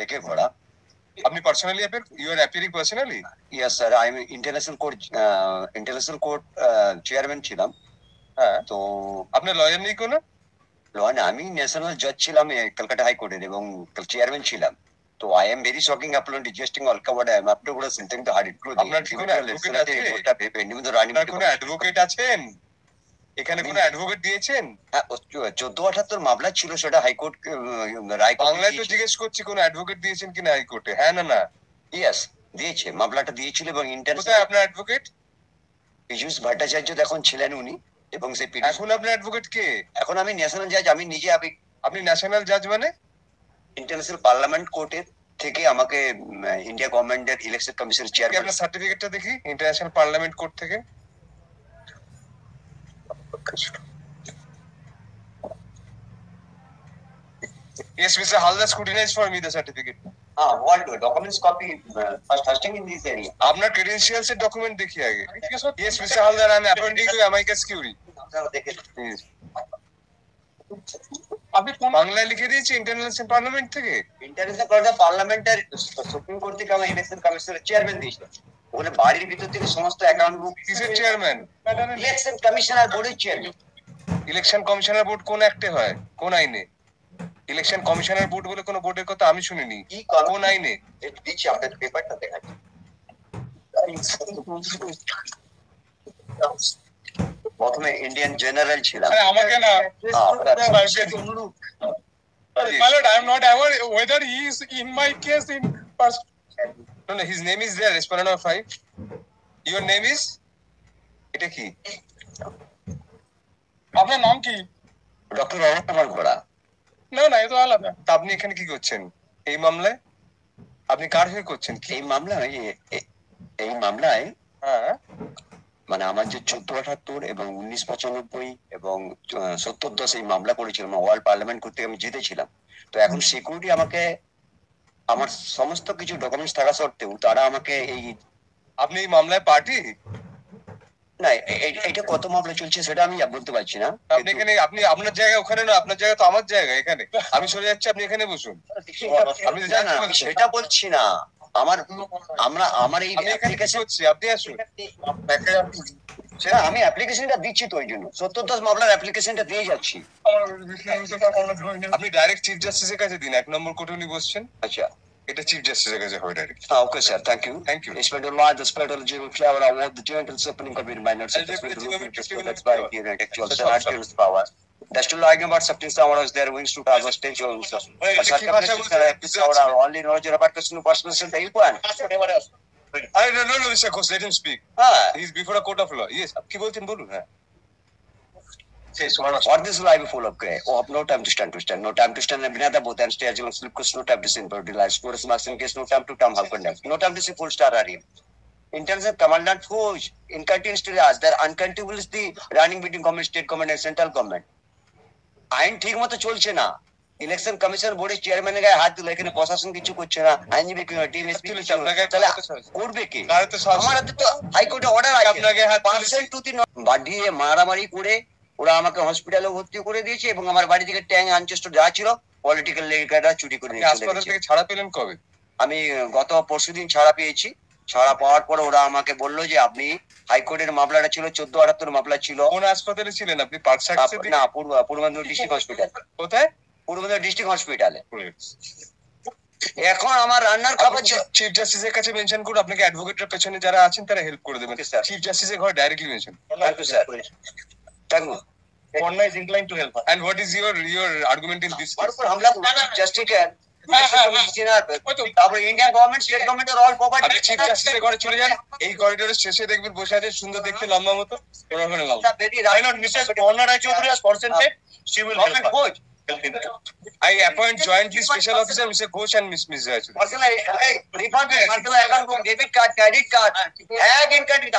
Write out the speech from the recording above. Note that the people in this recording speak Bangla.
রেখে করা। আপনি personally you are appearing personally? Yes sir, I am international court chairman ছিলাম। হ্যাঁ, তো আপনার লয়ার নেই কোনো? আমি ন্যাশনাল জাজ ছিলাম কলকাতা হাইকোর্টের এবং চেয়ারম্যান ছিলাম। তো I am very shocking upload disgusting all covered I am up to good something to hard it clue আপনার কি কোনো অ্যাডভোকেট আছে? আপনার কোনো অ্যাডভোকেট আছেন? এখানে কোনো অ্যাডভোকেট দিয়েছেন? 1478 মামলা ছিল, সেটা হাইকোর্ট রায় বাংলায় তো জিজ্ঞেস করছি কোনো অ্যাডভোকেট দিয়েছেন কিনা হাইকোর্টে, হ্যাঁ না না? ইয়েস, দিয়েছে, মামলাটা দিয়েছিল এবং কোথায় আপনার অ্যাডভোকেট? পীযূষ ভট্টাচার্য এখন ছিলেন উনি, এবং সেই এখন আপনার অ্যাডভোকেট কে? এখন আমি ন্যাশনাল জাজ, আমি নিজে আপনি ন্যাশনাল জাজ মানে? ইন্টারন্যাশনাল পার্লামেন্ট কোর্টের থেকে আমাকে ইন্ডিয়া গভর্নমেন্টের ইলেকশন কমিশনের চেয়ারম্যান। আপনার সার্টিফিকেটটা দেখি ইন্টারন্যাশনাল পার্লামেন্ট কোর্ট থেকে। Yes, Mr. Halda, scrutinize for me the certificate. What documents copy first thing in this area? আপনার credentials এর ডকুমেন্ট দেখি আগে। Yes, Mr. Halda, I am appointing you amicus curiae. Yes. আপনি বাংলায় লিখে দিয়েছি ইন্টারন্যাশনাল পার্লামেন্ট থেকে। ইন্টারন্যাশনাল পার্লামেন্টের সুপ্রিম কোর্ট থেকে আমার ইলেকশন কমিশনের চেয়ারম্যান দিয়েছিল। ওখানে বাড়ির ভিতর থেকে সমস্ত অ্যাকাউন্ট বুক। কিসের চেয়ারম্যান? ইলেকশন কমিশনার বোর্ডের চেয়ারম্যান। ইলেকশন কমিশনার বোর্ড কোন অ্যাক্টে হয়, কোন আইনে? ইলেকশন কমিশনার বোর্ড বলে কোন বোর্ডের কথা আমি শুনিনি। কোন আইনে? দিচ্ছি আপনাদের পেপারটা দেখাচ্ছি। প্রথমে ইন্ডিয়ান জেনারেল ছিলাম। আমাকে না, my lord, I am not aware whether he is in my case in person. No, no, his name is there, respondent number 5. Your name is? এটা কি? আপনার নাম কি? ডক্টর রণকুমার গোড়া। না না, এ তো আলাদা। তা আপনি এখানে কি করছেন এই মামলায়? আপনি কার হয়ে করছেন কি? এই মামলায় হ্যাঁ, মানে আমার যে 1478 এবং 1995 এবং 70-10 এই মামলা করেছিলাম ওয়ার্ল্ড পার্লামেন্ট করতে, আমি জিতেছিলাম। তো এখন সিকিউরিটি আমাকে, আমার সমস্ত কিছু ডকুমেন্টস থাকা সত্ত্বেও তারা আমাকে এই, আপনি এই মামলায় পার্টি? না, এটা কত মামলা চলছে সেটা আমি বলতে পারছি না। আপনি এখানে, আপনি আপনার জায়গা ওখানে না, আপনার জায়গা তো আমার জায়গা এখানে। আমি সরে যাচ্ছি, আপনি এখানে বসুন। আপনি জানেন সেটা বলছি না, আমার এই অ্যাপ্লিকেশন হচ্ছে, আপনি আসুন। সেটা আমি অ্যাপ্লিকেশনটা দিচ্ছি, তো ওই জন্য 70-10 মামলার অ্যাপ্লিকেশনটা দিয়ে যাচ্ছি। আপনি ডাইরেক্ট চিফ জাস্টিসের কাছে দিন, 1 নম্বর কোর্টে উনি বসছেন। আচ্ছা, এটা চিফ জাস্টিসের কাছে হবে direct. Okay sir, thank you. Thank you. Inspector Law, the Inspector General Flower Award, the Joint Opening Committee by Nurse that's by the actual Senate power. That's to like about substance hours there wings to have a stage also. Only knowledge about person to person the equal. I don't know, Mr. Ghosh, let him speak. He is before a court of law. Yes, কি বলছেন বলুন। হ্যাঁ, what this live full of gray. Oh, no time to stand, no time to stand. Binada both and stay as you sleep, no time to sin, but the life scores marks in case no time to come, how condemn, no time to see full star area. In terms of commandant force, in continuous to us, there uncountable is the running between government, state government and central government. আইন ঠিক মতো চলছে না। ইলেকশন কমিশন বোর্ডের চেয়ারম্যানের গায়ে হাত দিল, এখানে প্রশাসন কিছু করছে না, আইনজীবী টিম এসপি করবে কি? আমার হাতে তো হাইকোর্টে অর্ডার আছে, আপনাকে পার্সেন্ট টু বাড়িয়ে মারামারি করে ওরা আমাকে হসপিটালে ভর্তি করে দিয়েছে এবং আমার বাড়ি থেকে ট্যাং আনচেস্টার যা ছিল পলিটিক্যাল লিগাররা চুরি করে নিয়ে চলে গেছে। থেকে ছাড়া পেলেন কবে? আমি গত পরশুদিন ছাড়া পেয়েছি। ছাড়া পাওয়ার পর ওরা আমাকে বললো যে আপনি হাইকোর্টের মামলাটা ছিল 1478 মামলা ছিল। কোন হাসপাতালে ছিলেন আপনি? পার্ক সার্ভিসে? না, পূর্ব মেদিনীপুর ডিস্ট্রিক্ট হসপিটাল। কোথায়? পূর্ব মেদিনীপুর ডিস্ট্রিক্ট হসপিটালে। এখন আমার রান্নার খাবার চিফ জাস্টিসের কাছে মেনশন করুন, আপনাকে অ্যাডভোকেটের পেছনে যারা আছেন তারা হেল্প করে দেবেন। চিফ জাস্টিসের ঘরে directly mention. Thank you sir, thank you. Ponna is inclined to help her. And what is your argument in this case? हम लोग जस्टिस है, তারপর ইন্ডিয়ান গভর্নমেন্ট, স্টেট গভর্নমেন্ট এর অল প্রপার্টি। আপনি চিফ জাস্টিসের ঘরে চলে যান, এই করিডোরের শেষে দেখবেন বসে আছে সুন্দর দেখতে লম্বা মতো, ওখানে লাও। I not Mrs. Ponna Rai Chaudhary as consented, she will help coach. I appoint jointly special officer Mr. Ghosh and Miss Rai Chaudhary. Personal refund, personal account, debit card, credit card, ag in country.